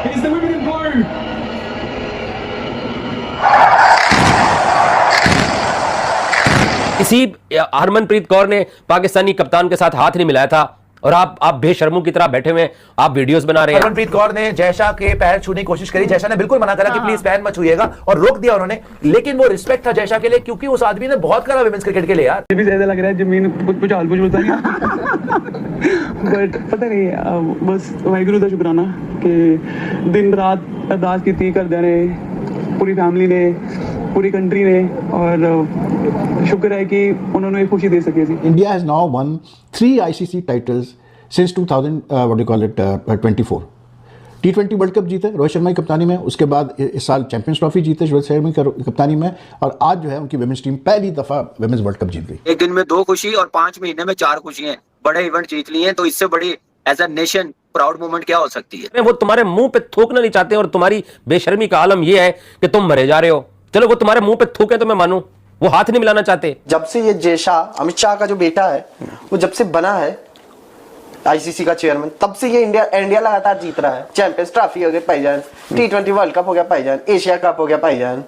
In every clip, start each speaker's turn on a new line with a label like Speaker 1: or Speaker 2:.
Speaker 1: It's the women in blue.
Speaker 2: इसी हरमनप्रीत कौर ने पाकिस्तानी कप्तान के साथ हाथ नहीं मिलाया था और आप बेशर्मों की तरह बैठे हुए आप वीडियोस बना रहे हैं।
Speaker 3: हरमनप्रीत कौर ने जयशाह के पैर छूने की कोशिश करी, जयशाह ने बिल्कुल मना करा कि प्लीज पैर मत छूइएगा और रोक दिया उन्होंने, लेकिन वो रिस्पेक्ट था जयशाह के लिए क्योंकि उस आदमी ने बहुत करा विमेंस क्रिकेट के लिए यार।
Speaker 1: ये भी ज्यादा लग रहा है जमीन कुछ हाल बुझ है बट पता नहीं, बस वाहिगुरू का शुक्राना कि दिन रात अरदास की कर दे पूरी फैमिली ने, पूरी कंट्री ने, और शुक्र है कि उन्होंने खुशी दे सके थी।
Speaker 4: India has now won 3 ICC titles since 2024. T20 world cup जीते रोहित शर्मा की कप्तानी में, उसके बाद इस साल चैंपियंस ट्रॉफी जीते रोहित शर्मा की कप्तानी में, और आज जो है उनकी विमेंस टीम पहली दफा विमेंस वर्ल्ड कप जीत गई।
Speaker 5: एक दिन में 2 खुशी और 5 महीने में 4 खुशियां, बड़े इवेंट जीत लिए हैं, तो इससे बड़ी as a nation proud moment क्या हो सकती है।
Speaker 2: वो तुम्हारे मुंह पे थूकना नहीं चाहते और तुम्हारी बेशर्मी का आलम यह है कि तुम मरे जा रहे हो। चलो वो तुम्हारे मुंह पे थूके तो मैं मानूं, वो हाथ नहीं मिलाना चाहते।
Speaker 6: जब से ये जयशाह अमित शाह का जो बेटा है वो जब से बना है आईसीसी का चेयरमैन, तब से ये इंडिया लगातार जीत रहा है। चैंपियंस ट्रॉफी हो गया भाईजान, T20 वर्ल्ड कप हो गया भाईजान, एशिया कप हो गया भाईजान,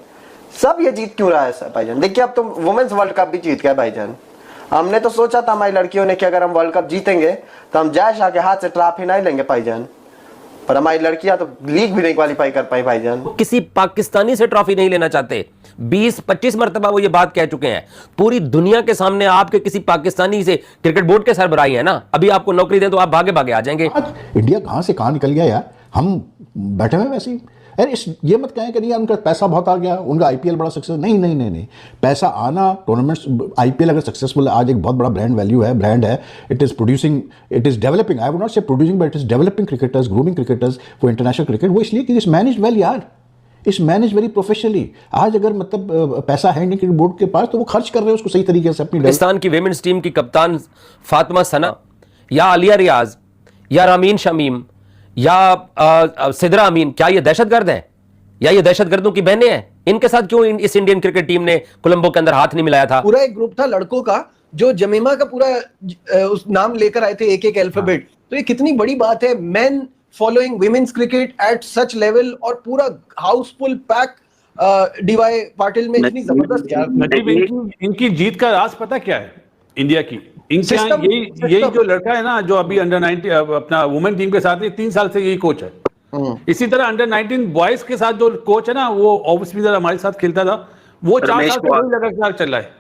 Speaker 6: सब ये जीत क्यों रहा है सर भाईजान। देखिए अब तो वुमेन्स वर्ल्ड कप भी जीत गया भाईजान। हमने तो सोचा था हमारी लड़कियों ने कि अगर हम वर्ल्ड कप जीतेंगे तो हम जयशाह के हाथ से ट्रॉफी नहीं लेंगे भाईजान, पर हमारी लड़कियां तो लीग भी नहीं क्वालिफाई कर पाई भाईजान।
Speaker 2: किसी पाकिस्तानी से ट्रॉफी नहीं लेना चाहते। 20-25 मरतबा वो ये बात कह चुके हैं पूरी दुनिया के सामने। आपके किसी पाकिस्तानी से क्रिकेट बोर्ड के सरबराही है ना, अभी आपको नौकरी दें तो आप भागे भागे आ जाएंगे।
Speaker 4: आज इंडिया कहां से कहां निकल गया यार, हम बैठे हुए वैसे ही। अरे ये मत कहें कि नहीं उनका पैसा बहुत आ गया, उनका आईपीएल बड़ा सक्सेस, नहीं नहीं नहीं नहीं, पैसा आना, टूर्नामेंट्स, आईपीएल अगर सक्सेसफुल है, आज एक बहुत बड़ा ब्रांड वैल्यू है, ब्रांड है, it is producing, it is developing, I would not say producing but it is developing cricketers, grooming cricketers for international cricket. वो इसलिए कि इट्स मैनेज वेल यार, इट्स मैनेज वेरी प्रोफेशनली। आज अगर मतलब पैसा है इंडियन क्रिकेट बोर्ड के पास तो वो खर्च कर रहे हैं उसको सही तरीके से अपनी।
Speaker 2: पाकिस्तान की विमेंस टीम की कप्तान फातिमा सना या आलिया रियाज या रामीन शमीम या सिदरा अमीन, क्या ये दहशतगर्द हैं या ये दहशतगर्दों की बहनें हैं? इनके साथ क्यों इस इंडियन क्रिकेट टीम ने कोलंबो के अंदर हाथ नहीं मिलाया था?
Speaker 7: पूरा एक ग्रुप था लड़कों का जो जमीमा का पूरा उस नाम लेकर आए थे, एक अल्फाबेट। तो ये कितनी बड़ी बात है, main following women's cricket at such level, और पूरा हाउसफुल पैक डीवाई पाटिल में इतनी जबरदस्त यार।
Speaker 8: इनकी जीत का राज पता क्या है इंडिया की? इनके यहाँ यही जो लड़का है ना जो अभी अंडर 19 अपना वुमेन टीम के साथ 3 साल से यही कोच है। इसी तरह अंडर 19 बॉयज के साथ जो कोच है ना, वो ऑफ स्पिनर हमारे साथ खेलता था, वो 4 साल से वही लगातार चल रहा है।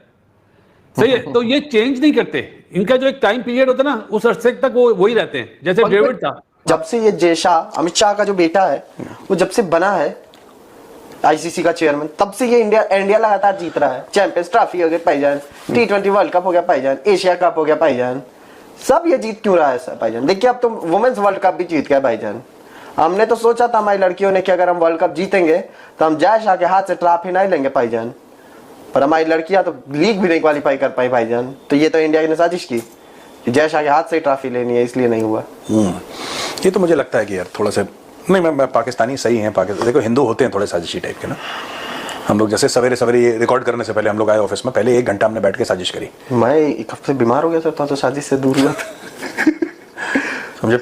Speaker 8: सही है, तो ये चेंज नहीं करते। इनका जो एक टाइम पीरियड होता है ना, उस अरसे तक वो वही रहते हैं जैसे डेविड था।
Speaker 6: जब से ये जयशाह अमित शाह का जो बेटा है वो जब से बना है आईसीसी का चेयरमैन, तब से ये इंडिया लगातार जीत रहा है। चैंपियंस ट्रॉफी हो गया भाईजान, T20 वर्ल्ड कप हो गया भाईजान, एशिया कप हो गया भाईजान, सब ये जीत क्यों रहा है सर भाईजान। देखिए अब तो वुमेन्स वर्ल्ड कप भी जीत गया भाईजान। हमने तो सोचा था हमारी लड़कियों ने कि अगर हम वर्ल्ड कप जीतेंगे तो हम जयशाह के हाथ से ट्रॉफी नहीं लेंगे भाईजान, पर हमारी लड़कियां तो लीग भी नहीं क्वालिफाई कर पाई भाईजान। तो ये तो इंडिया ने साजिश की, जयशाह के हाथ से ट्रॉफी लेनी है, इसलिए नहीं हुआ।
Speaker 3: ये तो मुझे लगता है कि यार थोड़ा सा नहीं, मैं पाकिस्तानी सही है। पाकिस्तान देखो, हिंदू होते हैं थोड़े साजिशी टाइप के ना। हम लोग जैसे सवेरे सवेरे ये रिकॉर्ड करने से पहले हम लोग आए ऑफिस में, पहले 1 घंटा हमने बैठ के साजिश करी।
Speaker 6: मैं 1 हफ्ते बीमार हो गया सर, तो साजिश से दूर हुआ था।
Speaker 3: समझे?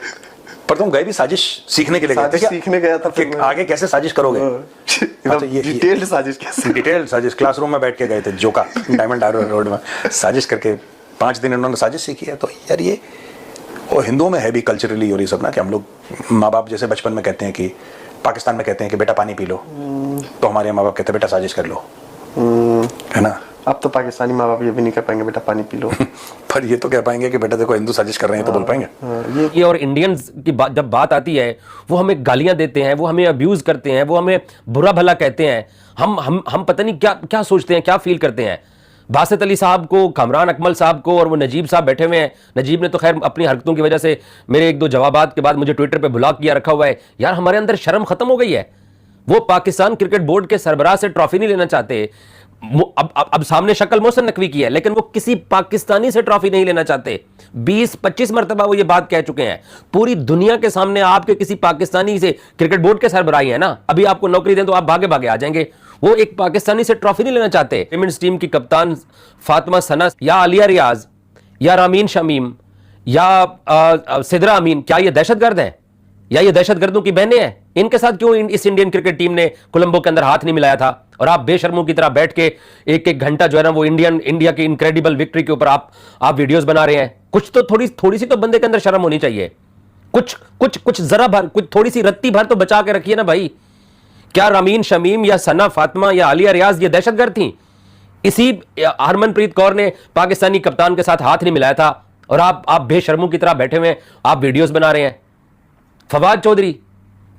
Speaker 3: पर तुम गए भी साजिश सीखने के लिए गए थे क्या?
Speaker 6: सीखने गया था
Speaker 3: कि आगे कैसे साजिश करोगे।
Speaker 6: तो ये डिटेल्ड साजिश कैसे?
Speaker 3: डिटेल्ड साजिश क्लासरूम में बैठ के गए थे, जोका डायमंड आर्डर रोड में साजिश करके 5 दिन उन्होंने साजिश सीखी है। तो यार ये और हिंदुओं में है भी कल्चरली, और ये सब ना कि हम लोग माँ बाप जैसे बचपन में कहते हैं कि पाकिस्तान में कहते हैं कि बेटा पानी पी लो, तो हमारे माँ बाप कहते हैं बेटा साजिश कर लो, है ना।
Speaker 6: अब तो पाकिस्तानी माँ बाप ये भी नहीं कह पाएंगे बेटा पानी पी लो।
Speaker 3: पर ये तो कह पाएंगे कि बेटा देखो हिंदू साजिश कर रहे हैं, तो बोल पाएंगे।
Speaker 2: ये और इंडियंस की जब बात आती है वो हमें गालियां देते हैं, वो हमें अब्यूज करते हैं, वो हमें बुरा भला कहते हैं। हम पता नहीं क्या क्या सोचते हैं, क्या फील करते हैं। बासित अली साहब को, कामरान अकमल साहब को और वो नजीब साहब बैठे हुए हैं। नजीब ने तो खैर अपनी हरकतों की वजह से मेरे 1-2 जवाबात के बाद मुझे ट्विटर पे ब्लॉक किया रखा हुआ है। यार हमारे अंदर शर्म खत्म हो गई है। वो पाकिस्तान क्रिकेट बोर्ड के सरबराह से ट्रॉफी नहीं लेना चाहते। अब सामने शक्ल मोहसिन नकवी की है, लेकिन वो किसी पाकिस्तानी से ट्रॉफी नहीं लेना चाहते। 20-25 मरतबा वो ये बात कह चुके हैं पूरी दुनिया के सामने। आपके किसी पाकिस्तानी से क्रिकेट बोर्ड के सरबराही है ना, अभी आपको नौकरी दें तो आप भागे भागे आ जाएंगे। वो एक पाकिस्तानी से ट्रॉफी नहीं लेना चाहते। विमेंस टीम की कप्तान फातिमा सना या आलिया रियाज या रामीन शमीम या सिदरा अमीन, क्या ये दहशतगर्द हैं या ये दहशतगर्दों की बहनें हैं? इनके साथ क्यों इस इंडियन क्रिकेट टीम ने कोलंबो के अंदर हाथ नहीं मिलाया था? और आप बेशर्मों की तरह बैठ के एक एक घंटा जो है ना वो इंडिया की इनक्रेडिबल विक्ट्री के ऊपर आप वीडियोस बना रहे हैं। कुछ तो थोड़ी सी तो बंदे के अंदर शर्म होनी चाहिए। कुछ जरा भर, कुछ थोड़ी सी रत्ती भर तो बचा के रखिए ना भाई। क्या रामीन शमीम या सना फातिमा या आलिया रियाज ये दहशतगर्द थी? इसी हरमनप्रीत कौर ने पाकिस्तानी कप्तान के साथ हाथ नहीं मिलाया था और आप बेशर्मों की तरह बैठे हुए आप वीडियोस बना रहे हैं। फवाद चौधरी,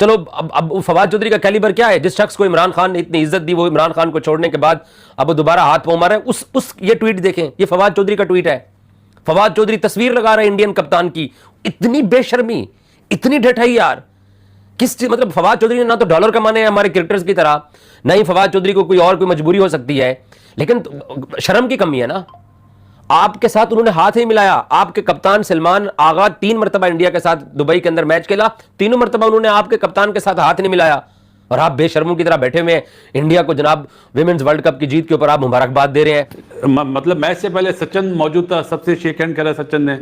Speaker 2: चलो अब फवाद चौधरी का कैलिबर क्या है? जिस शख्स को इमरान खान ने इतनी इज्जत दी, वो इमरान खान को छोड़ने के बाद अब वो दोबारा हाथ पांव मार रहे हैं। ये ट्वीट देखें, ये फवाद चौधरी का ट्वीट है। फवाद चौधरी तस्वीर लगा रहे हैं इंडियन कप्तान की। इतनी बेशर्मी, इतनी ढठाई यार। मतलब फवाद चौधरी ने ना तो डॉलर कमाने हैं हमारे क्रिकेटर्स की तरह, ना ही फवाद चौधरी को कोई मजबूरी हो सकती है, लेकिन शर्म की कमी है ना। आपके साथ उन्होंने हाथ ही मिलाया। आपके कप्तान सलमान आगा 3 मरतबा इंडिया के साथ दुबई के अंदर मैच खेला, तीनों मरतबा उन्होंने आपके कप्तान के साथ हाथ नहीं मिलाया और आप बेशर्मों की तरह बैठे हुए हैं। इंडिया को जनाब विमेंस वर्ल्ड कप की जीत के ऊपर आप मुबारकबाद दे रहे हैं।
Speaker 8: मतलब मैच से पहले सचिन मौजूद था, सबसे शेक हैंड करा सचिन ने।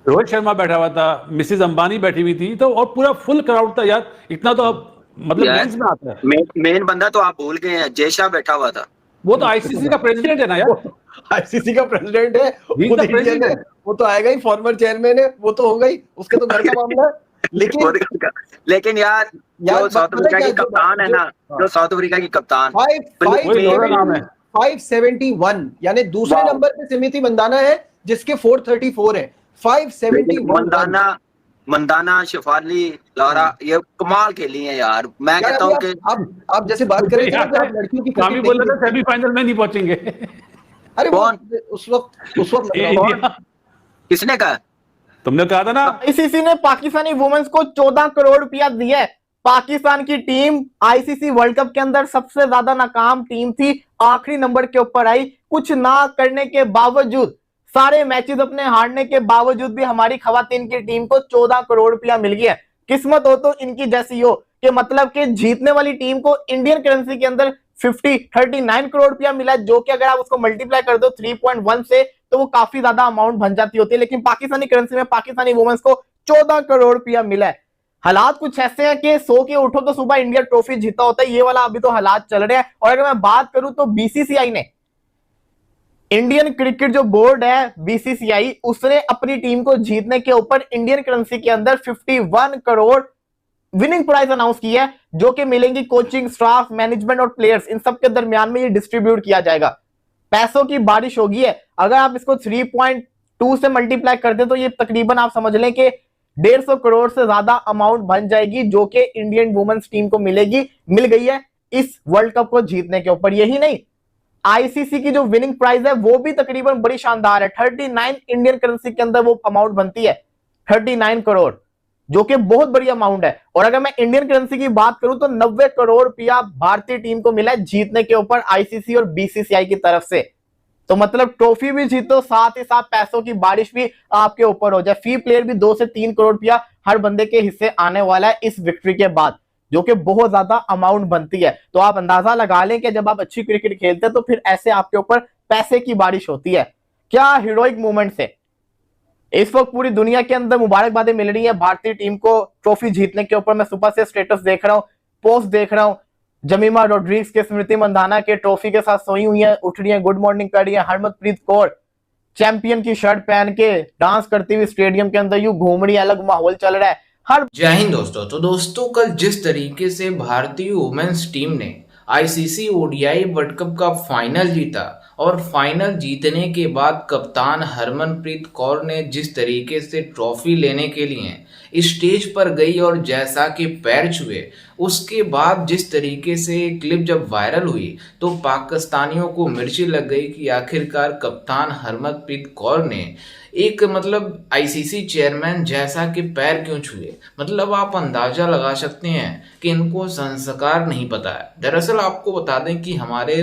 Speaker 8: रोहित शर्मा बैठा हुआ था, मिसेज अंबानी बैठी हुई थी, तो और पूरा फुल क्राउड था यार। इतना तो मतलब मेंस में आता है।
Speaker 5: मेन बंदा तो आप भूल गए हैं, जयशाह बैठा हुआ था।
Speaker 8: वो तो आईसीसी का प्रेसिडेंट है ना यार।
Speaker 7: आईसीसी का प्रेसिडेंट है, वो तो आएगा ही, फॉर्मर चेयरमैन है, वो तो होगा ही, उसके तो घर का मामला है।
Speaker 5: लेकिन यार जो साउथ अफ्रीका की कप्तान है ना, जो साउथ अफ्रीका की कप्तान
Speaker 7: 571 यानी दूसरे नंबर पे सिमिति मंदाना है जिसके 434 है। 571
Speaker 5: मंदाना, शिफाली, लारा ये कमाल खेली है यार। मैं कहता हूँ कि
Speaker 7: आप जैसे बात कर रहे थे आप लड़कियों की
Speaker 8: कामी बोल रहे थे सेमीफाइनल में नहीं पहुंचेंगे।
Speaker 7: अरे कौन उस वक्त
Speaker 5: किसने कहा?
Speaker 8: तुमने कहा था ना।
Speaker 9: आईसीसी ने पाकिस्तानी वुमेन्स को 14 करोड़ रुपया दिया है। पाकिस्तान की टीम आईसीसी वर्ल्ड कप के अंदर सबसे ज्यादा नाकाम टीम थी, आखिरी नंबर के ऊपर आई। कुछ ना करने के बावजूद, सारे मैचेस अपने हारने के बावजूद भी हमारी खवातीन की टीम को 14 करोड़ रुपया मिल गया। किस्मत हो तो इनकी जैसी हो कि मतलब कि जीतने वाली टीम को इंडियन करेंसी के अंदर 39 करोड़ रुपया मिला, जो कि अगर आप उसको मल्टीप्लाई कर दो 3.1 से तो वो काफी ज्यादा अमाउंट बन जाती होती है। लेकिन पाकिस्तानी करेंसी में पाकिस्तानी वुमेन्स को 14 करोड़ रुपया मिला है। हालात कुछ ऐसे हैं कि सो के उठो तो सुबह इंडिया ट्रॉफी जीता होता है, ये वाला अभी तो हालात चल रहे हैं। और अगर मैं बात करूं तो बीसीसीआई ने, इंडियन क्रिकेट जो बोर्ड है बीसीसीआई, उसने अपनी टीम को जीतने के ऊपर इंडियन करेंसी के अंदर 51 करोड़ विनिंग प्राइज अनाउंस की है, जो कि मिलेंगी कोचिंग स्टाफ, मैनेजमेंट और प्लेयर्स, इन सब के दरमियान में ये डिस्ट्रीब्यूट किया जाएगा। पैसों की बारिश होगी है। अगर आप इसको 3.2 से मल्टीप्लाई कर दें तो ये तकरीबन आप समझ लें कि 150 करोड़ से ज्यादा अमाउंट बन जाएगी, जो कि इंडियन वुमेन्स टीम को मिल गई है इस वर्ल्ड कप को जीतने के ऊपर। यही नहीं, आईसीसी की जो विनिंग प्राइस है वो भी तकरीबन बड़ी शानदार है। 39 इंडियन करेंसी के अंदर वो अमाउंट बनती है, 39 करोड़, जो कि बहुत बड़ी अमाउंट है। और अगर मैं इंडियन करेंसी की बात करूं तो 90 करोड़ रुपया भारतीय टीम को मिला है जीतने के ऊपर आईसीसी और बीसीसीआई की तरफ से। तो मतलब ट्रॉफी भी जीतो, साथ ही साथ पैसों की बारिश भी आपके ऊपर हो जाए। फी प्लेयर भी 2 से 3 करोड़ रुपया हर बंदे के हिस्से आने वाला है इस विक्ट्री के बाद, जो कि बहुत ज्यादा अमाउंट बनती है। तो आप अंदाजा लगा लें कि जब आप अच्छी क्रिकेट खेलते हैं तो फिर ऐसे आपके ऊपर पैसे की बारिश होती है। क्या हीरोइक मूवमेंट से इस वक्त पूरी दुनिया के अंदर मुबारकबादें मिल रही है भारतीय टीम को ट्रॉफी जीतने के ऊपर। मैं सुबह से स्टेटस देख रहा हूं, पोस्ट देख रहा हूं, जमीमा रोड्रिग्स के, स्मृति मंदाना के ट्रॉफी के साथ सोई हुई है, उठ रही है, गुड मॉर्निंग कर रही है। हरमनप्रीत कौर चैंपियन की शर्ट पहन के डांस करती हुई स्टेडियम के अंदर यूं घूम रही है, अलग माहौल चल रहा है।
Speaker 10: जय हिंद दोस्तों। तो दोस्तों कल जिस तरीके से भारतीय वुमेन्स टीम ने आईसीसी ओडीआई वर्ल्ड कप का फाइनल जीता और फाइनल जीतने के बाद कप्तान हरमनप्रीत कौर ने जिस तरीके से ट्रॉफी लेने के लिए स्टेज पर गई और जैसा कि पैर छुए, उसके बाद जिस तरीके से क्लिप जब वायरल हुई तो पाकिस्तानियों को मिर्ची लग गई कि आखिरकार कप्तान हरमनप्रीत कौर ने एक मतलब आईसीसी चेयरमैन जैसा कि पैर क्यों छुए। मतलब आप अंदाजा लगा सकते हैं कि इनको संस्कार नहीं पता है। दरअसल आपको बता दें कि हमारे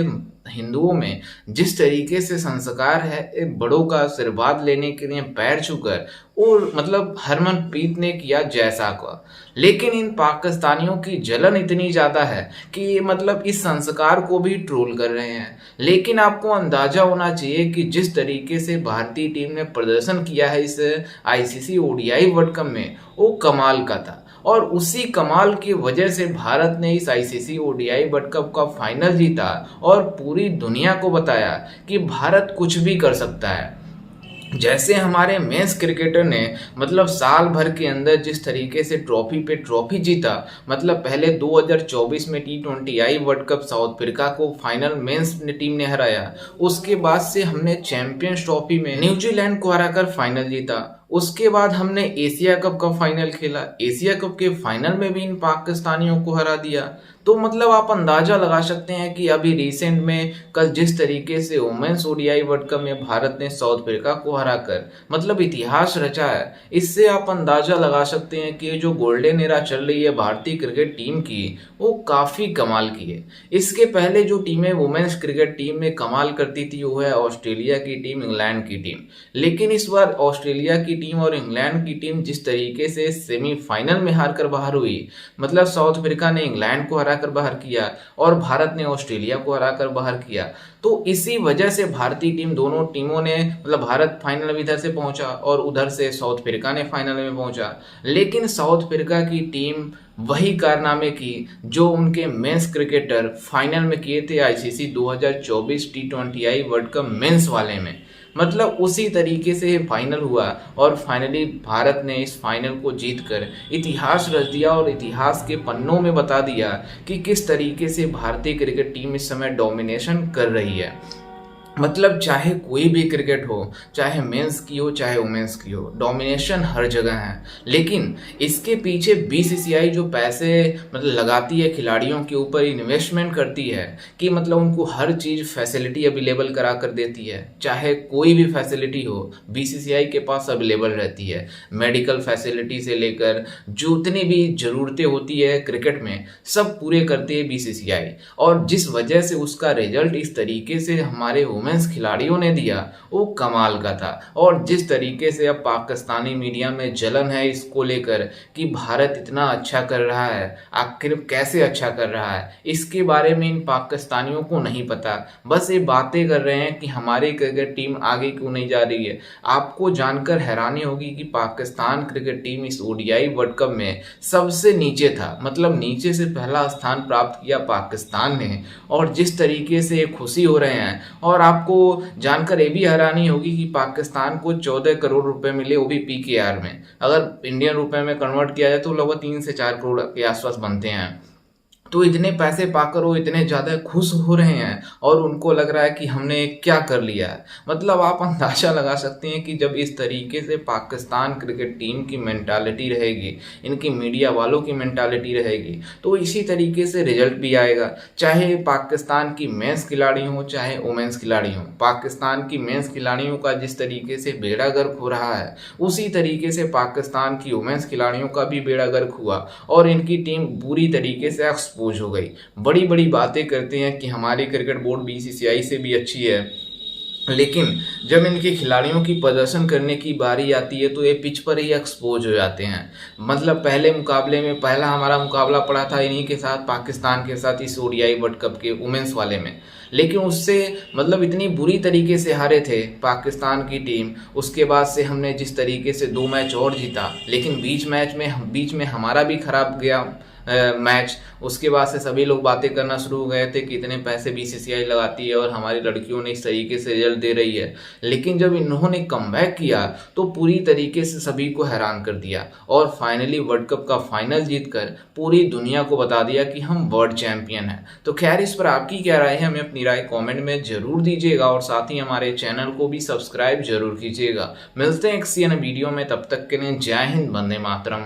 Speaker 10: हिंदुओं में जिस तरीके से संस्कार है, बड़ों का आशीर्वाद लेने के लिए पैर छूकर, और मतलब हरमनप्रीत ने किया जैसा का। लेकिन इन पाकिस्तानियों की जलन इतनी ज़्यादा है कि मतलब इस संस्कार को भी ट्रोल कर रहे हैं। लेकिन आपको अंदाजा होना चाहिए कि जिस तरीके से भारतीय टीम ने प्रदर्शन किया है इस आईसीसी ओडीआई वर्ल्ड कप में, वो कमाल का था। और उसी कमाल की वजह से भारत ने इस आईसीसी ओडीआई वर्ल्ड कप का फाइनल जीता और पूरी दुनिया को बताया कि भारत कुछ भी कर सकता है। जैसे हमारे मेंस क्रिकेटर ने मतलब साल भर के अंदर जिस तरीके से ट्रॉफी पे ट्रॉफी जीता, मतलब पहले 2024 में T20I world cup south Africa को फाइनल मेंस टीम ने हराया, उसके बाद से हमने चैंपियंस ट्रॉफी में न्यूजीलैंड को हराकर फाइनल जीता, उसके बाद हमने एशिया कप का फाइनल खेला, एशिया कप के फाइनल में भी इन पाकिस्तानियों को हरा दिया। तो मतलब आप अंदाजा लगा सकते हैं कि अभी रिसेंट में कल जिस तरीके से वुमेन्स ओडीआई वर्ल्ड कप में भारत ने साउथ अफ्रीका को हराकर मतलब इतिहास रचा है, इससे आप अंदाजा लगा सकते हैं कि जो गोल्डन एरा चल रही है भारतीय क्रिकेट टीम की वो काफी कमाल की है। इसके पहले जो टीमें वुमेन्स क्रिकेट टीम में कमाल करती थी वो है ऑस्ट्रेलिया की टीम, इंग्लैंड की टीम, लेकिन इस बार ऑस्ट्रेलिया की टीम और इंग्लैंड की टीम जिस तरीके से सेमीफाइनल में हार कर बाहर हुई, मतलब साउथ अफ्रीका ने इंग्लैंड को कर बाहर किया और भारत ने ऑस्ट्रेलिया को हराकर बाहर किया, तो इसी वजह से भारतीय टीम दोनों टीमों ने मतलब भारत फाइनल में इधर से पहुंचा और उधर से साउथ अफ्रीका ने फाइनल में पहुंचा। लेकिन साउथ अफ्रीका की टीम वही कारनामे की जो उनके मेंस क्रिकेटर फाइनल में किए थे ICC 2024 T20I world cup mains वाले में, मतलब उसी तरीके से फाइनल हुआ और फाइनली भारत ने इस फाइनल को जीतकर इतिहास रच दिया और इतिहास के पन्नों में बता दिया कि किस तरीके से भारतीय क्रिकेट टीम इस समय डोमिनेशन कर रही है। मतलब चाहे कोई भी क्रिकेट हो, चाहे मेंस की हो चाहे वुमेन्स की हो, डोमिनेशन हर जगह है। लेकिन इसके पीछे बीसीसीआई जो पैसे मतलब लगाती है खिलाड़ियों के ऊपर, इन्वेस्टमेंट करती है कि मतलब उनको हर चीज़ फैसिलिटी अवेलेबल करा कर देती है, चाहे कोई भी फैसिलिटी हो बीसीसीआई के पास अवेलेबल रहती है। मेडिकल फैसिलिटी से लेकर जितनी भी ज़रूरतें होती है क्रिकेट में सब पूरे करती है बीसीसीआई, और जिस वजह से उसका रिजल्ट इस तरीके से हमारे वुमेन्स खिलाड़ियों ने दिया वो कमाल का था। और जिस तरीके से अब पाकिस्तानी मीडिया में जलन है इसको लेकर कि भारत इतना अच्छा कर रहा है, आखिर कैसे अच्छा कर रहा है, इसके बारे में इन पाकिस्तानियों को नहीं पता। बस ये बातें कर रहे हैं कि हमारी क्रिकेट टीम आगे क्यों नहीं जा रही है। आपको जानकर हैरानी होगी कि पाकिस्तान क्रिकेट टीम इस ओडीआई वर्ल्ड कप में सबसे नीचे था, मतलब नीचे से पहला स्थान प्राप्त किया पाकिस्तान ने। और जिस तरीके से खुशी हो रहे हैं, और आपको जानकर ये भी हैरानी होगी कि पाकिस्तान को 14 करोड़ रुपए मिले, वो भी पीकेआर में। अगर इंडियन रुपए में कन्वर्ट किया जाए तो लगभग 3 से 4 करोड़ के आसपास बनते हैं। तो इतने पैसे पाकर वो इतने ज़्यादा खुश हो रहे हैं और उनको लग रहा है कि हमने क्या कर लिया है। मतलब आप अंदाज़ा लगा सकते हैं कि जब इस तरीके से पाकिस्तान क्रिकेट टीम की मेंटालिटी रहेगी, इनकी मीडिया वालों की मेंटालिटी रहेगी, तो इसी तरीके से रिजल्ट भी आएगा। चाहे पाकिस्तान की मेंस खिलाड़ी हो चाहे वुमेन्स खिलाड़ी हो, पाकिस्तान की मेंस खिलाड़ियों का जिस तरीके से बेड़ा गर्क हो रहा है उसी तरीके से पाकिस्तान की वुमेन्स खिलाड़ियों का भी बेड़ा गर्क हुआ और इनकी टीम बुरी तरीके से हो गई। बड़ी बड़ी बातें करते हैं कि हमारी क्रिकेट बोर्ड बीसीसीआई से भी अच्छी है, लेकिन जब इनके खिलाड़ियों की प्रदर्शन करने की बारी आती है तो ये पिच पर ही एक्सपोज हो जाते हैं। मतलब पहले मुकाबले में पहला हमारा मुकाबला पड़ा था इन्हीं के साथ, पाकिस्तान के साथ, इस ओडीआई वर्ल्ड कप के वुमेन्स वाले में, लेकिन उससे मतलब इतनी बुरी तरीके से हारे थे पाकिस्तान की टीम। उसके बाद से हमने जिस तरीके से 2 मैच और जीता, लेकिन बीच में हमारा भी खराब गया मैच। उसके बाद से सभी लोग बातें करना शुरू हो गए थे कि इतने पैसे बीसीसीआई लगाती है और हमारी लड़कियों ने इस तरीके से रिजल्ट दे रही है। लेकिन जब इन्होंने कमबैक किया तो पूरी तरीके से सभी को हैरान कर दिया और फाइनली वर्ल्ड कप का फाइनल जीतकर पूरी दुनिया को बता दिया कि हम वर्ल्ड चैंपियन हैं। तो खैर, इस पर आपकी क्या राय है, हमें अपनी राय कॉमेंट में जरूर दीजिएगा और साथ ही हमारे चैनल को भी सब्सक्राइब जरूर कीजिएगा। मिलते हैं किसी अन्य वीडियो में, तब तक के लिए जय हिंद, वंदे मातरम।